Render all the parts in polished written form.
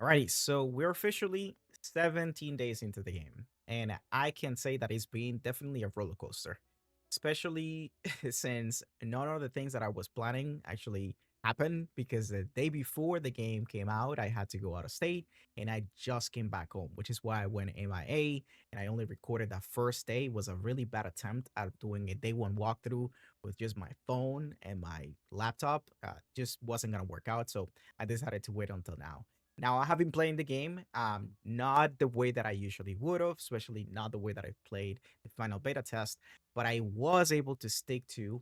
Alrighty, so we're officially 17 days into the game, and I can say that it's been definitely a roller coaster, especially since none of the things that I was planning actually happened because the day before the game came out, I had to go out of state and I just came back home, which is why I went MIA and I only recorded that first day. It was a really bad attempt at doing a day one walkthrough with just my phone and my laptop. Just wasn't going to work out, so I decided to wait until now. Now I have been playing the game, not the way that I usually would have, especially not the way that I played the final beta test, but I was able to stick to,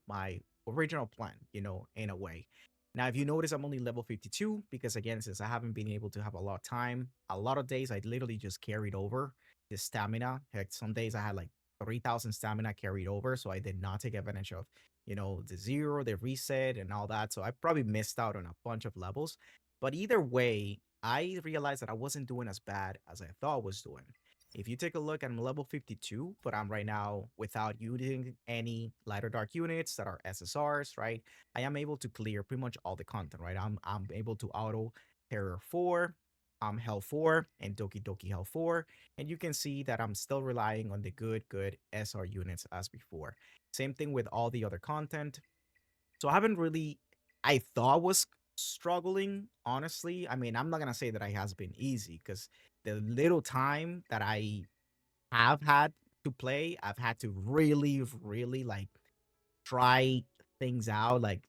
my original plan, in a way. Now, if you notice, I'm only level 52 because again, since I haven't been able to have a lot of time, a lot of days I literally just carried over the stamina. Heck, some days I had like 3,000 stamina carried over, so I did not take advantage of, the zero, the reset, and all that. So I probably missed out on a bunch of levels. But either way, I realized that I wasn't doing as bad as I thought I was doing. If you take a look, I'm level 52, but I'm right now without using any lighter dark units that are SSRs, right? I am able to clear pretty much all the content, right? I'm able to auto Terror 4, Hell 4, and Doki Doki Hell 4. And you can see that I'm still relying on the good SR units as before. Same thing with all the other content. So I haven't really, I thought was struggling, honestly. I mean, I'm not gonna say that it has been easy because the little time that I have had to play, I've had to really like try things out, like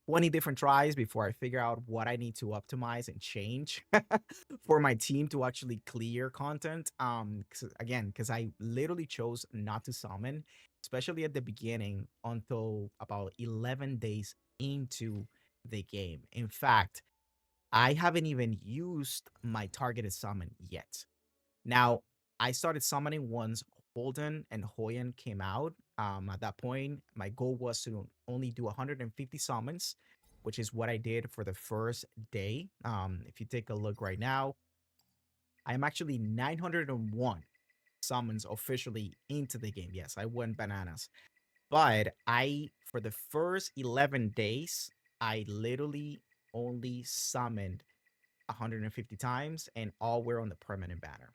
20 different tries before I figure out what I need to optimize and change for my team to actually clear content. Again, because I literally chose not to summon, especially at the beginning, until about 11 days into the game. In fact, I haven't even used my targeted summon yet. Now, I started summoning once Holden and Hoyen came out. At that point, my goal was to only do 150 summons, which is what I did for the first day. If you take a look right now, I am actually 901 summons officially into the game. Yes, I went bananas. But for the first 11 days, I literally only summoned 150 times, and all were on the permanent banner.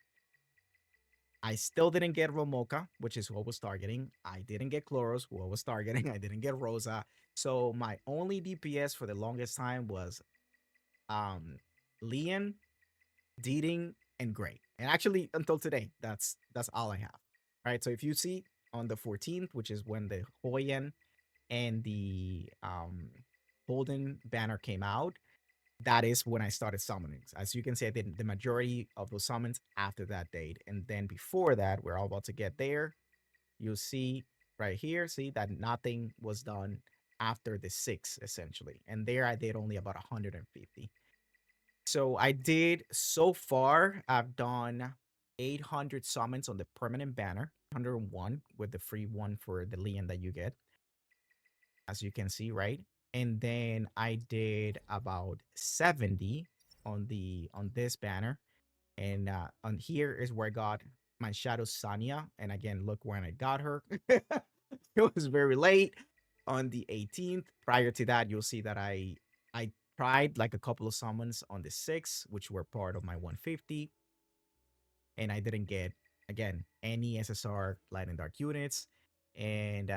I still didn't get Romoka, which is who I was targeting. I didn't get Chloros, who I was targeting. I didn't get Rosa. So my only DPS for the longest time was um Leon, Deeding, and Gray. And actually until today, that's all I have. All right. So if you see on the 14th, which is when the Hoyen and the Holden banner came out, that is when I started summoning. As you can see, I did the majority of those summons after that date. And then before that, we're all about to get there. You'll see right here, see that nothing was done after the 6, essentially. And there I did only about 150. So I did so far, I've done 800 summons on the permanent banner, 101 with the free one for the Leon that you get, as you can see, right? And then I did about 70 on this banner. And on here is where I got my Shadow Sanya. And again, look when I got her. It was very late on the 18th. Prior to that, you'll see that I tried like a couple of summons on the 6th, which were part of my 150. And I didn't get, again, any SSR light and dark units. And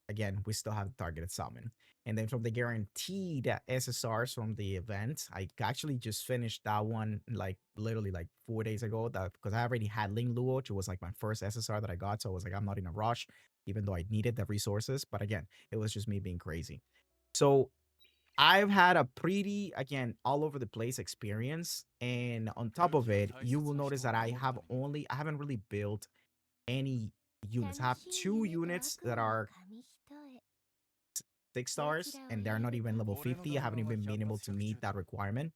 again, we still have the targeted summon. And then from the guaranteed SSRs from the event, I actually just finished that one like literally like 4 days ago. That because I already had Ling Luo, which was like my first SSR that I got. So I was like, I'm not in a rush, even though I needed the resources. But again, it was just me being crazy. So I've had a pretty, again, all over the place experience. And on top of it, you will notice that I haven't really built any units. I have 2 units that are 6 stars and they're not even level 50. I haven't even been able to meet that requirement.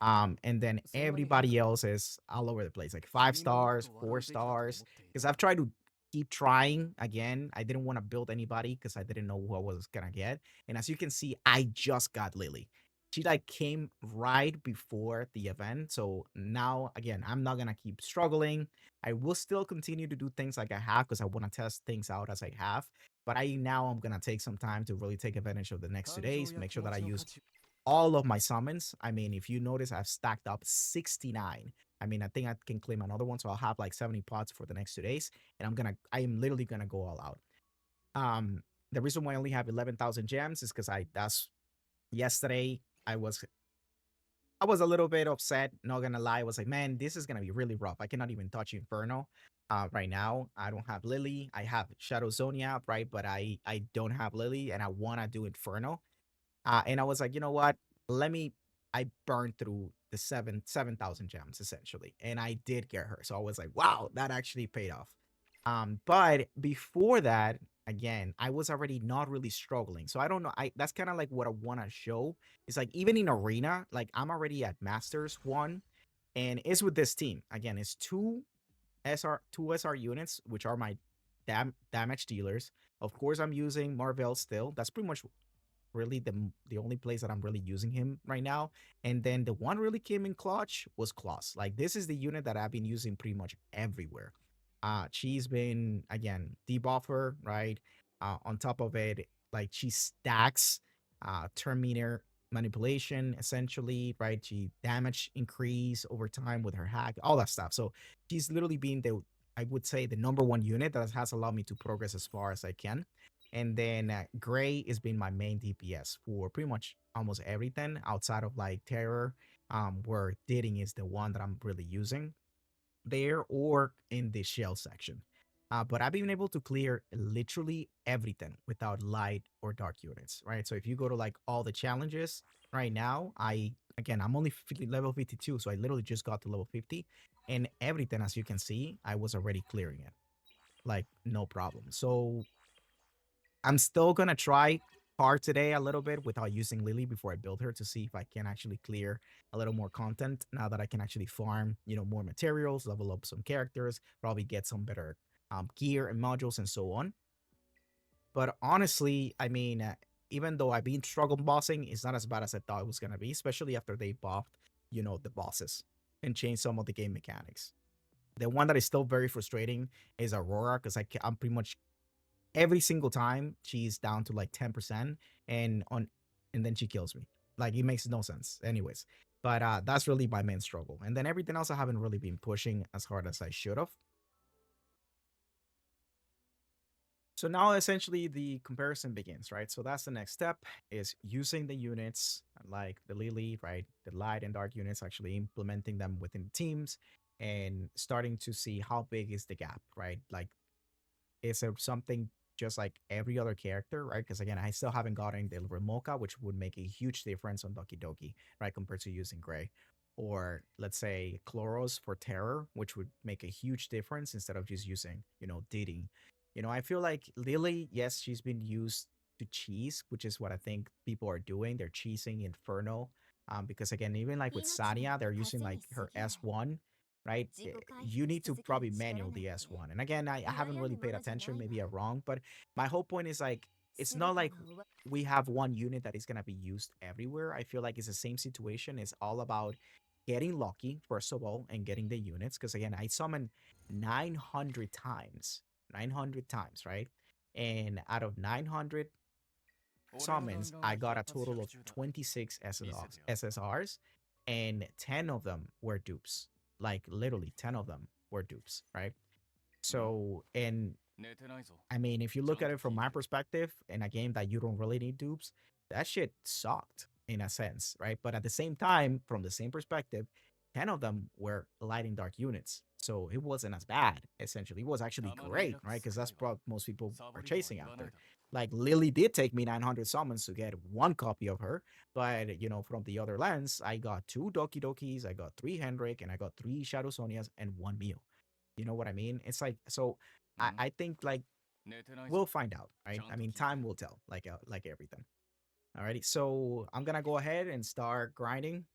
And then everybody else is all over the place, like 5 stars, 4 stars. Because I've tried to keep trying again. I didn't want to build anybody because I didn't know who I was gonna get. And as you can see, I just got Lily. She like came right before the event. So now again, I'm not gonna keep struggling. I will still continue to do things like I have because I want to test things out as I have. But I'm gonna take some time to really take advantage of the next 2 days, make sure that I use all of my summons. I mean, if you notice, I've stacked up 69. I mean, I think I can claim another one, so I'll have like 70 pots for the next 2 days, and I am literally gonna go all out. Um, the reason why I only have 11,000 gems is because that's yesterday. I was a little bit upset. Not gonna lie, I was like, man, this is gonna be really rough. I cannot even touch Inferno. Right now, I don't have Lily. I have Shadow Zonia, right? But I don't have Lily, and I wanna do Inferno. And I was like, you know what? Let me. I burned through the 7,000 gems essentially, and I did get her. So I was like, wow, that actually paid off. But before that, again, I was already not really struggling. So I don't know. That's kind of like what I want to show. It's like even in arena, like I'm already at Masters 1, and it's with this team. Again, it's two SR units, which are my damage dealers. Of course, I'm using Marvel still. That's pretty much really the only place that I'm really using him right now. And then the one really came in clutch was Kloss. Like this is the unit that I've been using pretty much everywhere. She's been again debuffer, right? On top of it, like she stacks Terminator manipulation essentially, right? She damage increase over time with her hack, all that stuff. So she's literally been the I would say the number one unit that has allowed me to progress as far as I can. And then Gray is being my main DPS for pretty much almost everything outside of like Terror, where Dating is the one that I'm really using there or in the shell section. But I've been able to clear literally everything without light or dark units, right? So if you go to like all the challenges right now, I'm only level 52, so I literally just got to level 50, and everything, as you can see, I was already clearing it, like no problem. So I'm still gonna try hard today a little bit without using Lily before I build her to see if I can actually clear a little more content now that I can actually farm, more materials, level up some characters, probably get some better gear and modules and so on. But honestly, I mean, even though I've been struggle bossing, it's not as bad as I thought it was gonna be, especially after they buffed, the bosses and changed some of the game mechanics. The one that is still very frustrating is Aurora because I'm pretty much every single time she's down to like 10% and then she kills me. Like it makes no sense. Anyways. But that's really my main struggle. And then everything else I haven't really been pushing as hard as I should have. So now essentially the comparison begins, right? So that's the next step is using the units like the Lily, right? The light and dark units, actually implementing them within the teams and starting to see how big is the gap, right? Like is it something just like every other character, right? Because again, I still haven't gotten the Remoka, which would make a huge difference on Doki Doki, right? Compared to using Gray. Or let's say Chloros for Terror, which would make a huge difference instead of just using, Diddy. I feel like Lily, yes, she's been used to cheese, which is what I think people are doing. They're cheesing Inferno. Because again, even like with Sanya, they're using like her S1, right? You need to probably manual the S1. And again, I haven't really paid attention. Maybe I'm wrong, but my whole point is like, it's not like we have one unit that is going to be used everywhere. I feel like it's the same situation. It's all about getting lucky, first of all, and getting the units. Because again, I summoned 900 times, 900 times, right? And out of 900 summons, I got a total of 26 SSRs, and 10 of them were dupes. Like literally 10 of them were dupes, right? So, and I mean, if you look at it from my perspective, in a game that you don't really need dupes, that shit sucked in a sense, right? But at the same time, from the same perspective, 10 of them were light and dark units. So it wasn't as bad, essentially. It was actually great, right? Because that's what most people are chasing after. Like Lily did take me 900 summons to get one copy of her, but from the other lens, I got two Doki Dokis, I got three Hendrik, and I got three Shadow Sonias and one Mew. You know what I mean? It's like so. I think like we'll find out, right? I mean, time will tell, like everything. Alrighty, so I'm gonna go ahead and start grinding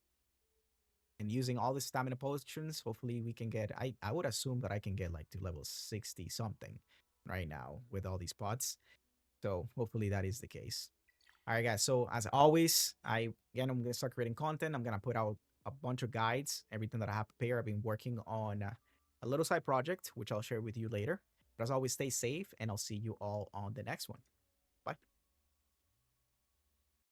and using all the stamina potions. Hopefully, we can get. I would assume that I can get like to level 60 something right now with all these pots. So hopefully that is the case. All right, guys. So as always, I'm gonna start creating content. I'm gonna put out a bunch of guides, everything that I have prepared. I've been working on a little side project, which I'll share with you later. But as always, stay safe, and I'll see you all on the next one.